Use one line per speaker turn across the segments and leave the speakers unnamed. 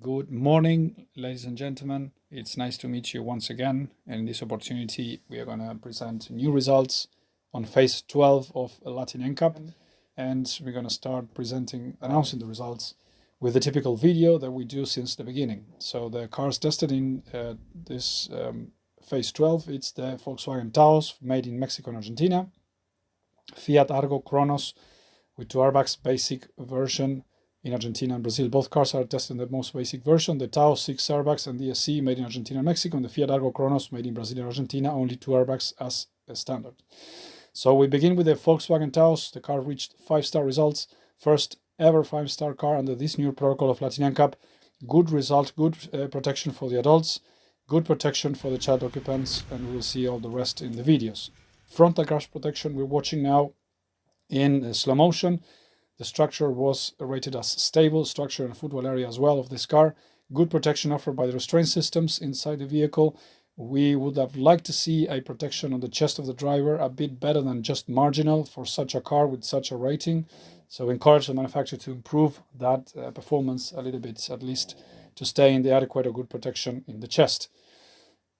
Good morning, ladies and gentlemen. It's nice to meet you once again. And in this opportunity, we are going to present new results on phase 12 of Latin NCAP. And we're going to start announcing the results with the typical video that we do since the beginning. So the cars tested in this phase 12, it's the Volkswagen Taos, made in Mexico and Argentina, Fiat Argo Chronos with 2 airbags, basic version in Argentina and Brazil. Both cars are tested in the most basic version. The Taos 6 airbags and DSC made in Argentina and Mexico, and the Fiat Argo Chronos made in Brazil and Argentina, only 2 airbags as a standard. So we begin with the Volkswagen Taos. The car reached 5-star results. First ever 5-star car under this new protocol of Latin NCAP. Good result, good protection for the adults, good protection for the child occupants, and we will see all the rest in the videos. Frontal crash protection we're watching now in slow motion. The structure was rated as stable, structure and footwell area as well of this car. Good protection offered by the restraint systems inside the vehicle. We would have liked to see a protection on the chest of the driver a bit better than just marginal for such a car with such a rating. So encourage the manufacturer to improve that performance a little bit, at least to stay in the adequate or good protection in the chest.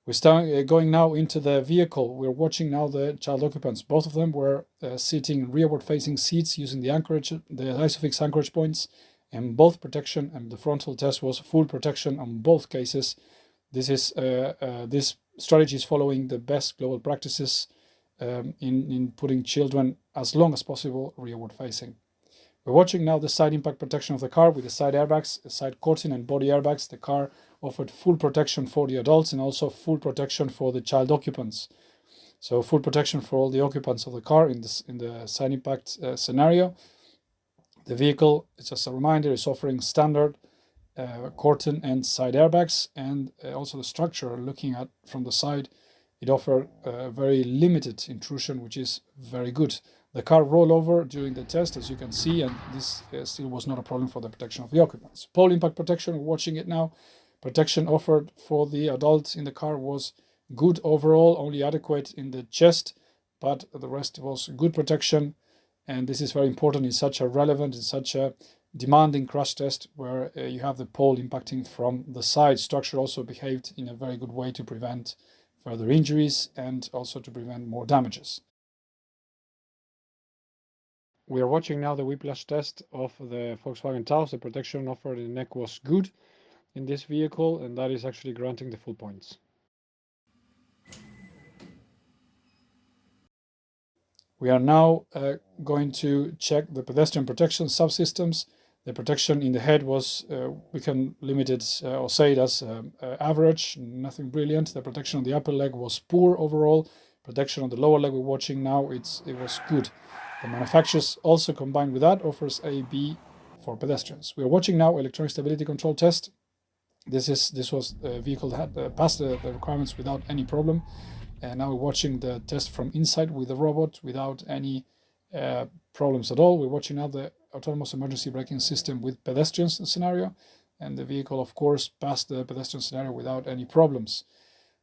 We're going now into the vehicle. We're watching now the child occupants. Both of them were sitting rearward-facing seats using the anchorage, the ISOFIX anchorage points, and both protection. And the frontal test was full protection on both cases. This strategy is following the best global practices in putting children as long as possible rearward-facing. We're watching now the side impact protection of the car with the side airbags, the side curtain and body airbags. The car offered full protection for the adults and also full protection for the child occupants. So full protection for all the occupants of the car in the side impact scenario. The vehicle, just a reminder, is offering standard curtain and side airbags, and also the structure, looking at from the side, it offered very limited intrusion, which is very good. The car rolled over during the test, as you can see, and this still was not a problem for the protection of the occupants. Pole impact protection, we're watching it now. Protection offered for the adults in the car was good overall, only adequate in the chest, but the rest was good protection. And this is very important in such a relevant, in such a demanding crash test where you have the pole impacting from the side. Structure also behaved in a very good way to prevent further injuries and also to prevent more damages. We are watching now the whiplash test of the Volkswagen Taos. The protection offered in the neck was good in this vehicle, and that is actually granting the full points. We are now going to check the pedestrian protection subsystems. The protection in the head was, we can limit it or say it as average, nothing brilliant. The protection on the upper leg was poor overall. Protection on the lower leg we're watching now, it was good. The manufacturers also combined with that offers A, B for pedestrians. We are watching now electronic stability control test. This was a vehicle that had passed the requirements without any problem. And now we're watching the test from inside with the robot without any problems at all. We're watching now the autonomous emergency braking system with pedestrians scenario, and the vehicle, of course, passed the pedestrian scenario without any problems.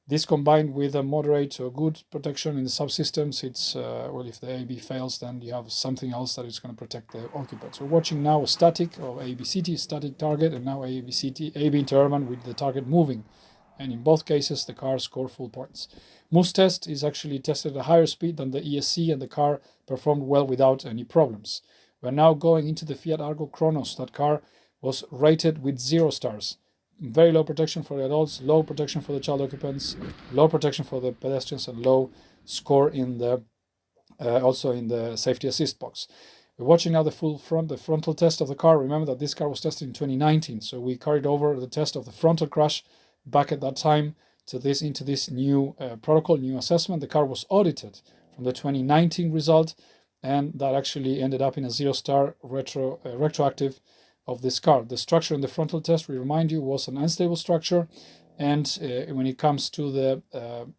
This combined with a moderate or good protection in the subsystems, it's, well, if the AB fails, then you have something else that is going to protect the occupants. We're watching now a static or ABCT, static target, and now ABCT, AB interurban with the target moving. And in both cases, the car scored full points. Moose test is actually tested at a higher speed than the ESC, and the car performed well without any problems. We're now going into the Fiat Argo Chronos. That car was rated with 0 stars. Very low protection for the adults, low protection for the child occupants, low protection for the pedestrians, and low score in the also in the safety assist box. We're watching now the frontal test of the car. Remember that this car was tested in 2019, so we carried over the test of the frontal crash back at that time to into this new protocol, new assessment. The car was audited from the 2019 result, and that actually ended up in a 0-star retroactive of this car. The structure in the frontal test, we remind you, was an unstable structure, and when it comes to the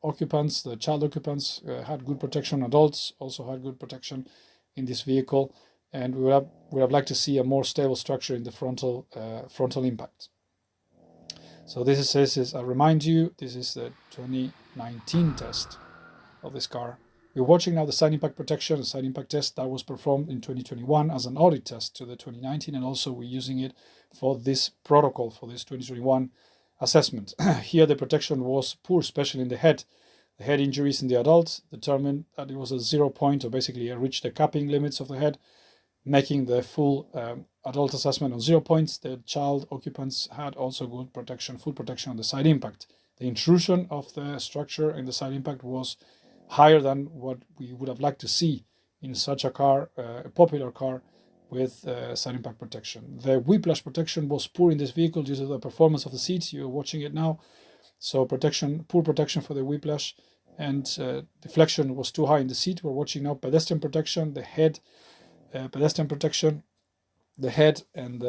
occupants, the child occupants had good protection. Adults also had good protection in this vehicle, and we would have liked to see a more stable structure in the frontal impact. So this is I remind you, this is the 2019 test of this car. We're watching now the side impact protection, the side impact test that was performed in 2021 as an audit test to the 2019, and also we're using it for this protocol, for this 2021 assessment. Here the protection was poor, especially in the head. The head injuries in the adults determined that it was a 0 point, or basically it reached the capping limits of the head, making the full adult assessment on 0 points. The child occupants had also good protection, full protection on the side impact. The intrusion of the structure in the side impact was higher than what we would have liked to see in such a car, a popular car with side impact protection. The whiplash protection was poor in this vehicle due to the performance of the seats. You're watching it now. So poor protection for the whiplash, and deflection was too high in the seat. We're watching now pedestrian protection, the head, pedestrian protection, the head, and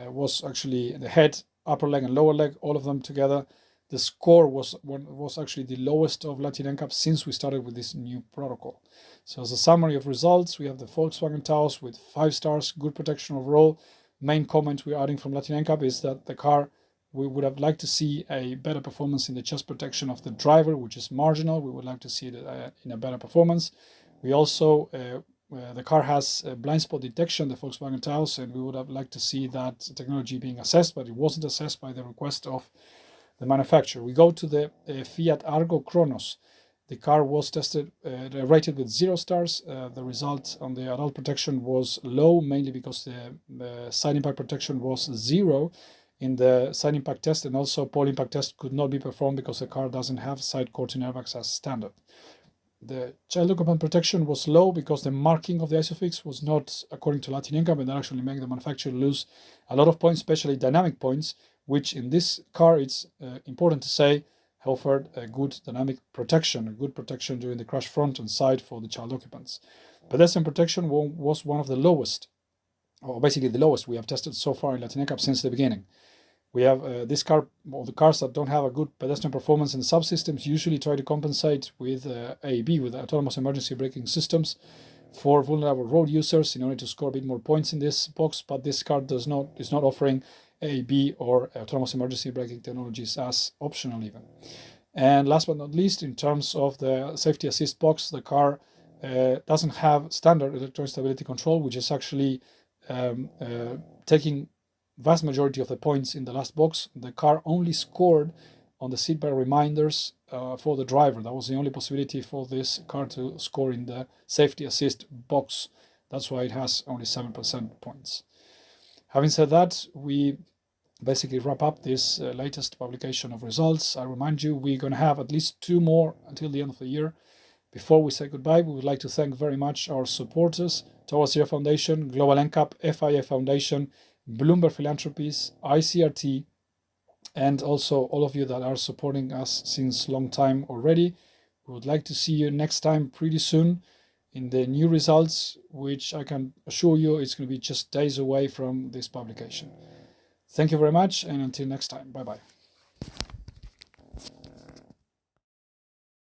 was actually the head, upper leg and lower leg, all of them together. The score was actually the lowest of Latin NCAP since we started with this new protocol. So as a summary of results, we have the Volkswagen Taos with 5 stars, good protection overall. Main comment we're adding from Latin NCAP is that the car, we would have liked to see a better performance in the chest protection of the driver, which is marginal. We would like to see it in a better performance. We also, the car has blind spot detection, the Volkswagen Taos, and we would have liked to see that technology being assessed, but it wasn't assessed by the request of the manufacturer. We go to the Fiat Argo Chronos. The car was tested, rated with 0 stars. The result on the adult protection was low, mainly because the side impact protection was 0 in the side impact test, and also pole impact test could not be performed because the car doesn't have side curtain airbags as standard. The child occupant protection was low because the marking of the isofix was not according to Latin NCAP, and that actually made the manufacturer lose a lot of points, especially dynamic points, which in this car, it's important to say, offered a good dynamic protection, a good protection during the crash front and side for the child occupants. Pedestrian protection was one of the lowest, or basically the lowest we have tested so far in Latin NCAP since the beginning. We have this car, or the cars that don't have a good pedestrian performance in subsystems usually try to compensate with AEB, with autonomous emergency braking systems, for vulnerable road users in order to score a bit more points in this box, but this car is not offering AEB or autonomous emergency braking technologies as optional even. And last but not least, in terms of the safety assist box, the car doesn't have standard electronic stability control, which is actually taking vast majority of the points in the last box. The car only scored on the seatbelt reminders for the driver. That was the only possibility for this car to score in the safety assist box. That's why it has only 7% points. Having said that, we basically wrap up this latest publication of results. I remind you, we're going to have at least 2 more until the end of the year. Before we say goodbye, we would like to thank very much our supporters, Taos Zero Foundation, Global NCAP, FIA Foundation, Bloomberg Philanthropies, ICRT, and also all of you that are supporting us since long time already. We would like to see you next time pretty soon in the new results, which I can assure you it's going to be just days away from this publication. Thank you very much, and until next time, bye-bye.